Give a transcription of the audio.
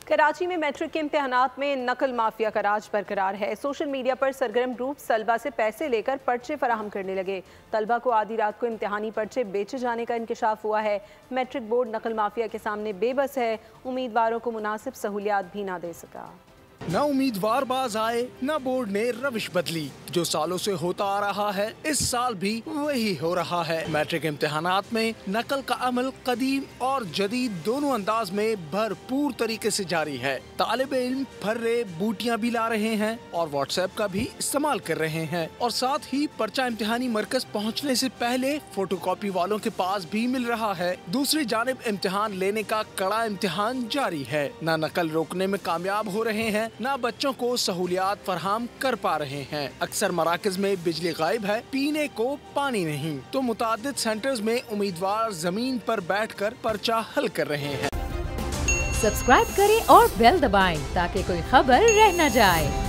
कराची में मैट्रिक के इम्तहानात में नकल माफिया का राज बरकरार है। सोशल मीडिया पर सरगर्म ग्रुप तलबा से पैसे लेकर पर्चे फराहम करने लगे। तलबा को आधी रात को इम्तहानी पर्चे बेचे जाने का इंकशाफ हुआ है। मैट्रिक बोर्ड नकल माफिया के सामने बेबस है। उम्मीदवारों को मुनासिब सहूलियात भी ना दे सका। न उम्मीदवार बाज आए, न बोर्ड ने रविश बदली। जो सालों से होता आ रहा है, इस साल भी वही हो रहा है। मैट्रिक इम्तिहानात में नकल का अमल कदीम और जदीद दोनों अंदाज में भरपूर तरीके से जारी है। तालिब इल्म फर्रे बूटियां भी ला रहे हैं और व्हाट्सएप का भी इस्तेमाल कर रहे हैं, और साथ ही पर्चा इम्तिहानी मरकज पहुँचने से पहले फोटोकॉपी वालों के पास भी मिल रहा है। दूसरी जानिब इम्तिहान लेने का कड़ा इम्तिहान जारी है। न नकल रोकने में कामयाब हो रहे हैं, न बच्चों को सहूलियात फराहम कर पा रहे हैं। अक्सर मराकज में बिजली गायब है, पीने को पानी नहीं, तो मुतादिद सेंटर्स में उम्मीदवार जमीन पर बैठकर पर्चा हल कर रहे हैं। सब्सक्राइब करें और बेल दबाएं ताकि कोई खबर रह न जाए।